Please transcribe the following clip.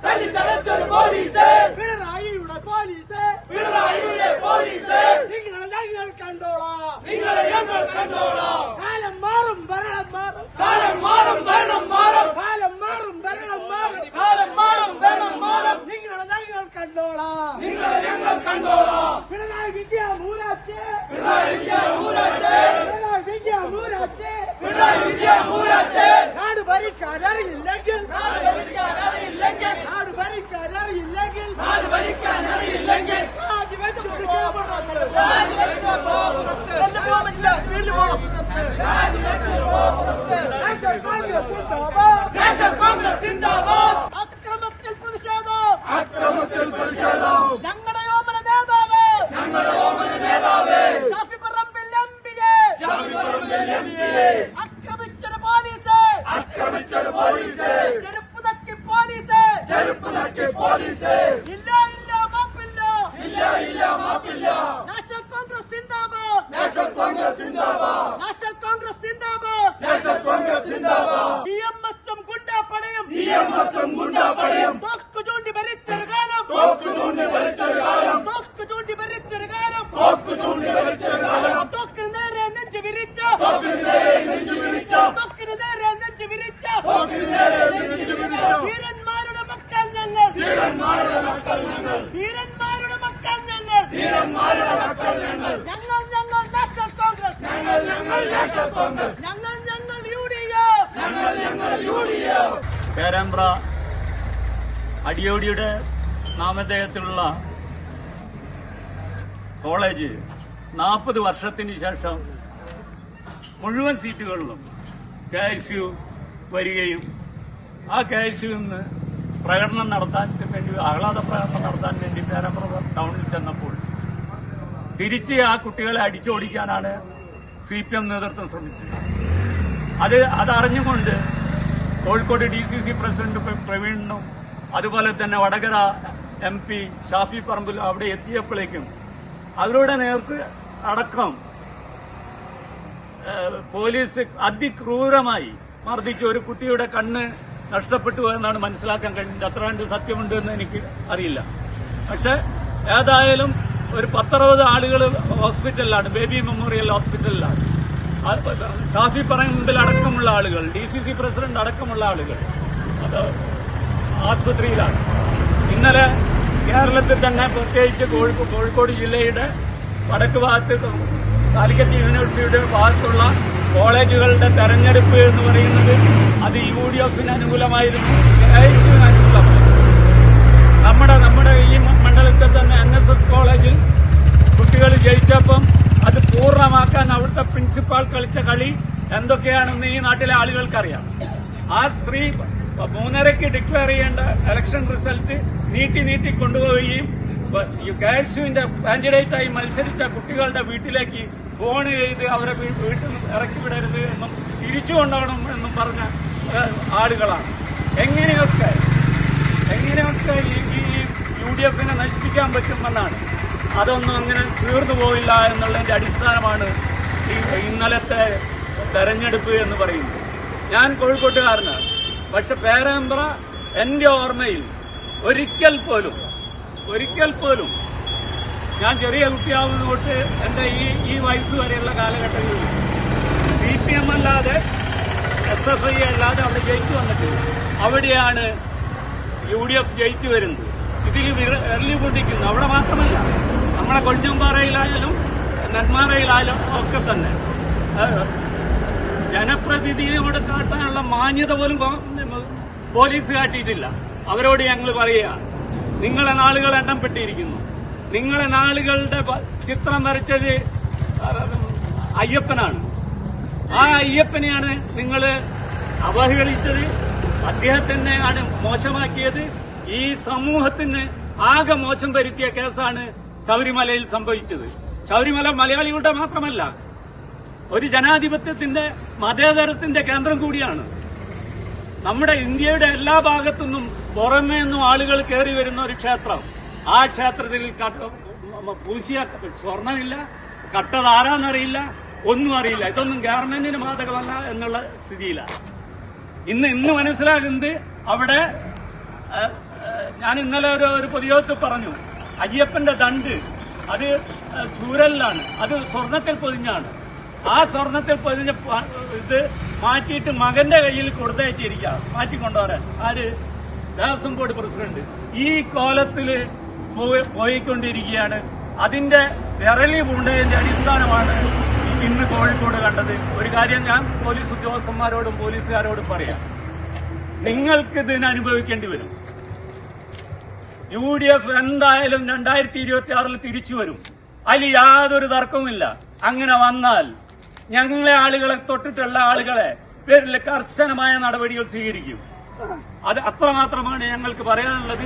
തല്ലിച്ചതച്ചൊരു police പിണറായിയുടെ police നിങ്ങളെ ഞങ്ങൾ കണ്ടോളാം കാലം മാറും ഭരണം മാറും നിങ്ങളെ ഞങ്ങൾ കണ്ടോളാം പിണറായി വിജയ മൂരാച്ചേ നാട് ഭരിക്കാൻ അറിയില്ലെങ്കിൽ അക്രമത്തിൽ പ്രതിഷേധം ഞങ്ങളുടെ ഓമന നേതാവ് ഷാഫി പറമ്പിൽ എംപിയെ ആക്രമിച്ചൊരു പോലീസ് ചെരുപ്പ് തക്കി പോലീസ് ഇല്ല മാപ്പില്ല നാഷണൽ കോൺഗ്രസ് സിന്ദാബാദ് BMSഉം ഗുണ്ടാപ്പടയും തോക്ക് ചൂണ്ടി ഭരിച്ചൊരു കാലം തോക്കിന് നേരെ നെഞ്ചു വിരിച്ച വീരന്മാരുടെ മക്കൾ ഞങ്ങൾ ഞങ്ങൾ നാഷണൽ കോൺഗ്രസ് ഞങ്ങൾ UDF പേരാമ്പ്ര അടിയോടിയുടെ നാമധേയത്തിലുള്ള കോളേജ് 40 വർഷത്തിന് ശേഷം മുഴുവൻ സീറ്റുകളിലും KSU വരികയും ആ KSU നിന്ന് പ്രകടനം നടത്താൻ വേണ്ടി ആഹ്ലാദ പ്രകടനം നടത്താൻ വേണ്ടി പേരാമ്പ്ര ടൗണിൽ ചെന്നപ്പോൾ തിരിച്ച് ആ കുട്ടികളെ അടിച്ചോടിക്കാനാണ് CPM നേതൃത്വം ശ്രമിച്ചത്. അതറിഞ്ഞുകൊണ്ട് കോഴിക്കോട് DCC പ്രസിഡന്റ് പ്രവീണിനും അതുപോലെ തന്നെ വടകര MP ഷാഫി പറമ്പിൽ അവിടെ എത്തിയപ്പോഴേക്കും അവരുടെ നേർക്ക് അടക്കം പോലീസ് അതിക്രൂരമായി മർദ്ദിച്ച് ഒരു കുട്ടിയുടെ കണ്ണ് നഷ്ടപ്പെട്ടു എന്നാണ് മനസ്സിലാക്കാൻ കഴിഞ്ഞത്. അത്ര കണ്ട് സത്യമുണ്ട് എന്ന് എനിക്ക് അറിയില്ല. പക്ഷെ ഏതായാലും ഒരു 10-60 ആളുകൾ ഹോസ്പിറ്റലിലാണ്, ബേബി മെമ്മോറിയൽ ഹോസ്പിറ്റലിലാണ്. ഷാഫി പറമ്പിൽ അടക്കമുള്ള ആളുകൾ, DCC പ്രസിഡന്റ് അടക്കമുള്ള ആളുകൾ ആശുപത്രിയിലാണ്. ഇന്നലെ കേരളത്തിൽ തന്നെ പ്രത്യേകിച്ച് കോഴിക്കോട് ജില്ലയുടെ വടക്ക് ഭാഗത്ത് കാലിക്കറ്റ് യൂണിവേഴ്സിറ്റിയുടെ ഭാഗത്തുള്ള കോളേജുകളുടെ തെരഞ്ഞെടുപ്പ് എന്ന് പറയുന്നത് അത് UDFന് അനുകൂലമായിരുന്നു, KSUവിന് അനുകൂലമായിരുന്നു. നമ്മുടെ ഈ മണ്ഡലത്തിൽ തന്നെ NSS കോളേജിൽ കുട്ടികൾ ജയിച്ചപ്പം അത് പൂർണ്ണമാക്കാൻ അവിടുത്തെ പ്രിൻസിപ്പാൾ കളിച്ച കളി എന്തൊക്കെയാണെന്ന് ഈ നാട്ടിലെ ആളുകൾക്കറിയാം. ആ സ്ത്രീ 3:30 ഡിക്ലെയർ ചെയ്യേണ്ട ഇലക്ഷൻ റിസൾട്ട് നീട്ടി കൊണ്ടുപോവുകയും KSUവിന്റെ കാൻഡിഡേറ്റായി മത്സരിച്ച കുട്ടികളുടെ വീട്ടിലേക്ക് ഫോൺ ചെയ്ത് അവരെ വീട്ടിൽ നിന്ന് ഇറക്കി വിടരുത് എന്നും തിരിച്ചു കൊണ്ടുപോകണം എന്നും പറഞ്ഞ ആളുകളാണ്. എങ്ങനെയൊക്കെ ഈ UDFനെ നശിപ്പിക്കാൻ പറ്റുമെന്നാണ്. അതൊന്നും അങ്ങനെ തീർന്നു പോയില്ല എന്നുള്ളതിന്റെ അടിസ്ഥാനമാണ് ഈ ഇന്നലത്തെ തെരഞ്ഞെടുപ്പ് എന്ന് പറയുന്നത്. ഞാൻ കോഴിക്കോട്ടുകാരനാണ്. പക്ഷെ പേരാമ്പ്ര എന്റെ ഓർമ്മയിൽ ഒരിക്കൽ പോലും ഞാൻ ചെറിയ കുട്ടിയാവുന്ന തൊട്ട് എന്റെ ഈ വയസ്സ് വരെയുള്ള കാലഘട്ടങ്ങളിൽ CPM അല്ലാതെ SFI അല്ലാതെ അവിടെ ജയിച്ചു വന്നിട്ടില്ല. അവിടെയാണ് UDF ജയിച്ചു വരുന്നത്. ഇതിൽ വിരലി പൊട്ടിക്കുന്നു. അവിടെ മാത്രമല്ല, നമ്മളെ കൊഞ്ചമ്പാറയിലായാലും നെന്മാറയിലായാലും ഒക്കെ തന്നെ ജനപ്രതിനിധിയോട് കാട്ടാനുള്ള മാന്യത പോലും പോലീസ് കാട്ടിയിട്ടില്ല. അവരോട് ഞങ്ങൾ പറയുക, നിങ്ങളെ നാളുകൾ എണ്ണപ്പെട്ടിരിക്കുന്നു. നിങ്ങളെ നാളുകളുടെ ചിത്രം വരച്ചത് അയ്യപ്പനാണ്. ആ അയ്യപ്പനെയാണ് നിങ്ങൾ അവഹേളിച്ചത്. അദ്ദേഹത്തിനെയാണ് മോശമാക്കിയത്. ഈ സമൂഹത്തിന് ആകെ മോശം വരുത്തിയ കേസാണ് ശബരിമലയിൽ സംഭവിച്ചത്. ശബരിമല മലയാളികളുടെ മാത്രമല്ല, ഒരു ജനാധിപത്യത്തിന്റെ മതേതരത്തിന്റെ കേന്ദ്രം കൂടിയാണ്. നമ്മുടെ ഇന്ത്യയുടെ എല്ലാ ഭാഗത്തുനിന്നും പുറമേ നിന്നും ആളുകൾ കയറി വരുന്ന ഒരു ക്ഷേത്രം. ആ ക്ഷേത്രത്തിൽ പൂശിയ സ്വർണമില്ല, കട്ടതാരാന്നറിയില്ല, ഒന്നും അറിയില്ല. ഇതൊന്നും ഗവൺമെന്റിന് ബാധകമല്ല എന്നുള്ള സ്ഥിതിയിലാണ് ഇന്ന് മനസ്സിലാകുന്നത്. അവിടെ ഞാൻ ഇന്നലെ ഒരു പൊതുയോഗത്തിൽ പറഞ്ഞു, അയ്യപ്പന്റെ ദണ്ട് അത് ചൂരലിലാണ്, അത് സ്വർണത്തിൽ പൊതിഞ്ഞാണ്. ആ സ്വർണത്തിൽ പൊതിഞ്ഞ ഇത് മാറ്റിയിട്ട് മകന്റെ കയ്യിൽ കൊടുത്തയച്ചിരിക്കുക, മാറ്റിക്കൊണ്ടുവരാൻ. ആര്? Devaswom board president. ഈ കോലത്തില് പോയിക്കൊണ്ടിരിക്കുകയാണ്. അതിന്റെ വിരളി പൂണ്ടതിന്റെ അടിസ്ഥാനമാണ് ഇന്ന് കോഴിക്കോട് കണ്ടത്. ഒരു കാര്യം ഞാൻ പോലീസ് ഉദ്യോഗസ്ഥന്മാരോടും പോലീസുകാരോടും പറയാം, നിങ്ങൾക്ക് ഇതിന് അനുഭവിക്കേണ്ടി വരും. UDF എന്തായാലും 2026 തിരിച്ചു വരും, അതിൽ യാതൊരു തർക്കവുമില്ല. അങ്ങനെ വന്നാൽ ഞങ്ങളെ ആളുകളെ തൊട്ടിട്ടുള്ള ആളുകളെ പേരിൽ കർശനമായ നടപടികൾ സ്വീകരിക്കും. അത് അത്രമാത്രമാണ് ഞങ്ങൾക്ക് പറയാനുള്ളത്.